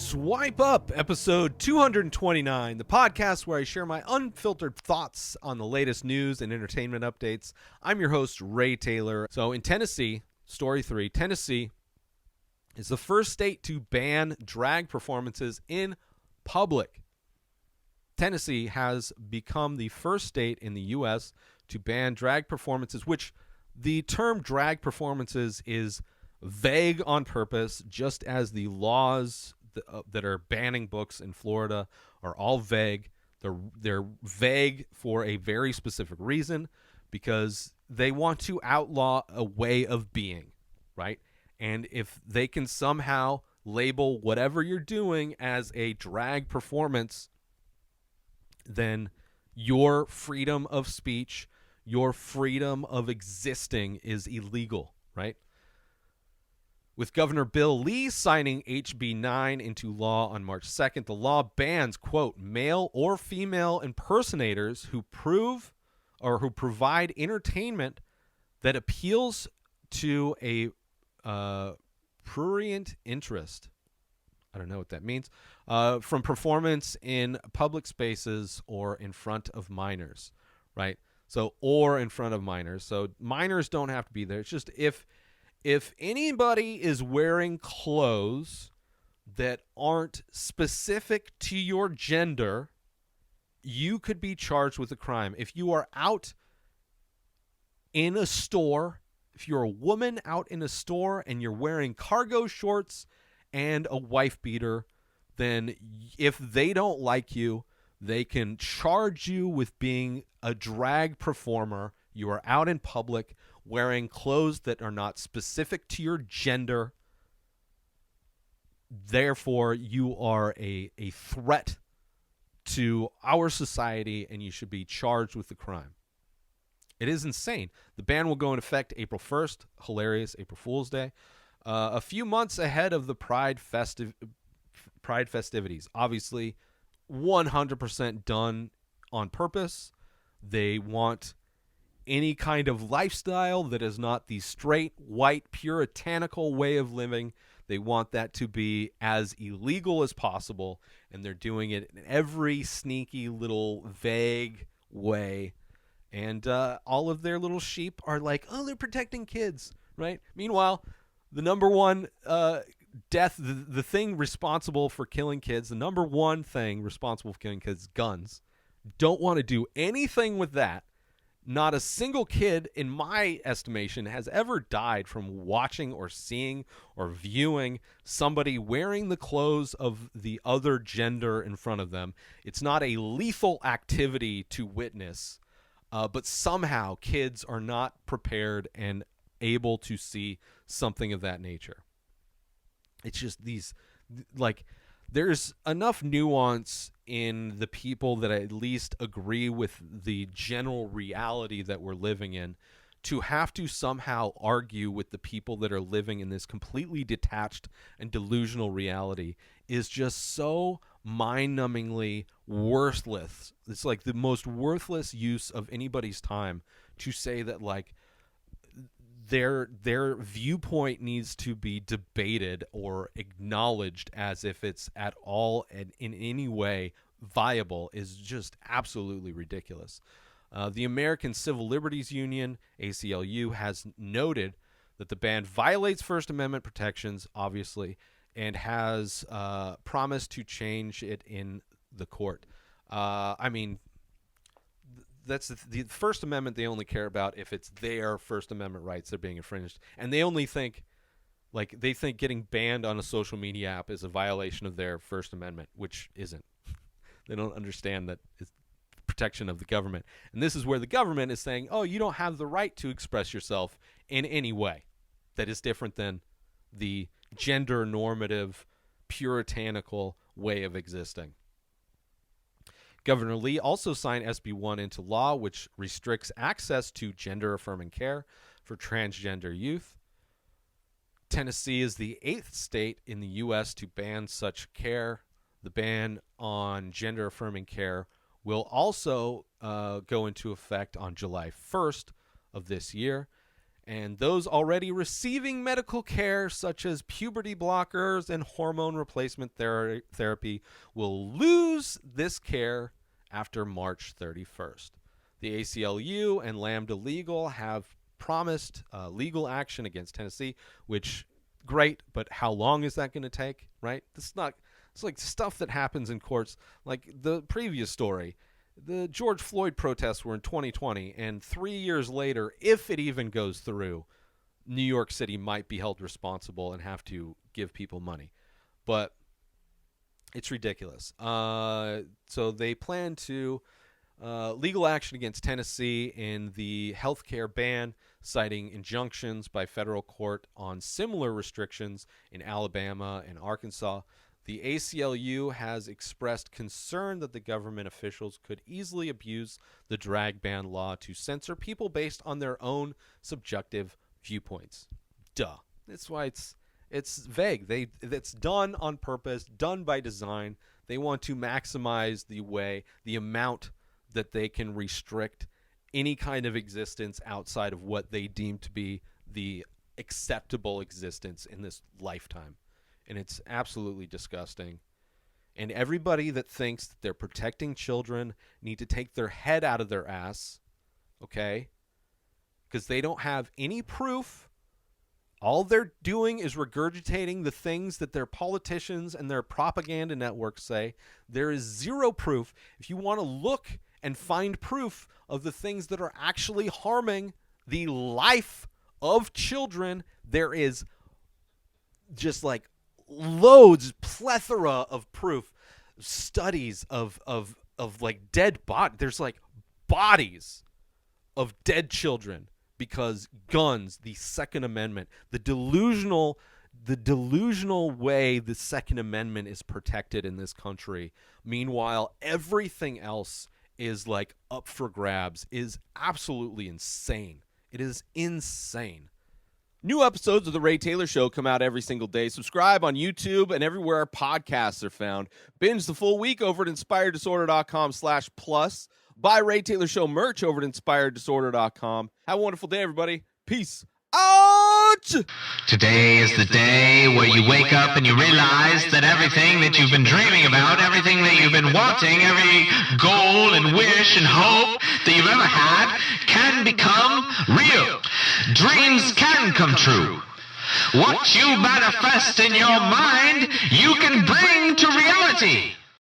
Swipe Up, episode 229, the podcast where I share my unfiltered thoughts on the latest news and entertainment updates. I'm your host, Ray Taylor. So in Tennessee, story 3, Tennessee is the first state to ban drag performances in public. Tennessee has become the first state in the U.S. to ban drag performances, which the term drag performances is vague on purpose, just as the laws that are banning books in Florida are all vague. They're vague for a very specific reason, because they want to outlaw a way of being, right? And if they can somehow label whatever you're doing as a drag performance, then your freedom of speech, your freedom of existing is illegal, right? With Governor Bill Lee signing HB 9 into law on March 2nd, the law bans, quote, male or female impersonators who provide entertainment that appeals to a prurient interest. I don't know what that means. From performance in public spaces or in front of minors, right? So, or in front of minors. So minors don't have to be there. It's just if anybody is wearing clothes that aren't specific to your gender, you could be charged with a crime. If you are out in a store, if you're a woman out in a store and you're wearing cargo shorts and a wife beater, then if they don't like you, they can charge you with being a drag performer. You are out in public wearing clothes that are not specific to your gender. Therefore, you are a threat to our society, and you should be charged with the crime. It is insane. The ban will go into effect April 1st. Hilarious, April Fool's Day. A few months ahead of the Pride festivities. Obviously, 100% done on purpose. They want any kind of lifestyle that is not the straight, white, puritanical way of living. They want that to be as illegal as possible, and they're doing it in every sneaky little vague way. And all of their little sheep are like, oh, they're protecting kids, right? Meanwhile, the number one death, the thing responsible for killing kids, the number one thing responsible for killing kids, guns. Don't want to do anything with that. Not a single kid, in my estimation, has ever died from watching or seeing or viewing somebody wearing the clothes of the other gender in front of them. It's not a lethal activity to witness, but somehow kids are not prepared and able to see something of that nature. It's just these, like, there's enough nuance in the people that at least agree with the general reality that we're living in to have to somehow argue with the people that are living in this completely detached and delusional reality is just so mind-numbingly worthless. It's like the most worthless use of anybody's time to say that, like, their viewpoint needs to be debated or acknowledged as if it's at all and in any way viable is just absolutely ridiculous. The American Civil Liberties Union, ACLU, has noted that the ban violates First Amendment protections, obviously, and has promised to change it in the court. I mean, that's the First Amendment. They only care about if it's their First Amendment rights that are being infringed, and they only think, like, they think getting banned on a social media app is a violation of their First Amendment, which isn't. They don't understand that it's protection of the government, and this is where the government is saying, "Oh, you don't have the right to express yourself in any way that is different than the gender normative, puritanical way of existing." Governor Lee also signed SB 1 into law, which restricts access to gender-affirming care for transgender youth. Tennessee is the 8th state in the U.S. to ban such care. The ban on gender-affirming care will also go into effect on July 1st of this year. And those already receiving medical care, such as puberty blockers and hormone replacement therapy, will lose this care after March 31st. The ACLU and Lambda Legal have promised legal action against Tennessee, which, great, but how long is that going to take, right? It's like stuff that happens in courts. Like the previous story, the George Floyd protests were in 2020, and 3 years later, if it even goes through, New York City might be held responsible and have to give people money. But it's ridiculous. So they plan to legal action against Tennessee in the healthcare ban, citing injunctions by federal court on similar restrictions in Alabama and Arkansas. The ACLU has expressed concern that the government officials could easily abuse the drag ban law to censor people based on their own subjective viewpoints. Duh. That's why it's vague. It's done on purpose, done by design. They want to maximize the amount that they can restrict any kind of existence outside of what they deem to be the acceptable existence in this lifetime. And it's absolutely disgusting. And everybody that thinks that they're protecting children need to take their head out of their ass, okay? Because they don't have any proof. All they're doing is regurgitating the things that their politicians and their propaganda networks say. There is zero proof. If you want to look and find proof of the things that are actually harming the life of children, there is just like plethora of proof, studies of like dead there's like bodies of dead children because guns, the Second Amendment, the delusional way the Second Amendment is protected in this country. Meanwhile, everything else is like up for grabs, is absolutely insane. It is insane. New episodes of The Ray Taylor Show come out every single day. Subscribe on YouTube and everywhere our podcasts are found. Binge the full week over at inspireddisorder.com/plus. Buy Ray Taylor Show merch over at inspireddisorder.com. Have a wonderful day, everybody. Peace out! Today is the day where you wake up and you realize that everything that you've been dreaming about, everything that you've been wanting, every goal and wish and hope that you've ever had can become real. Dreams can come true. What you manifest in your mind, you can bring to reality.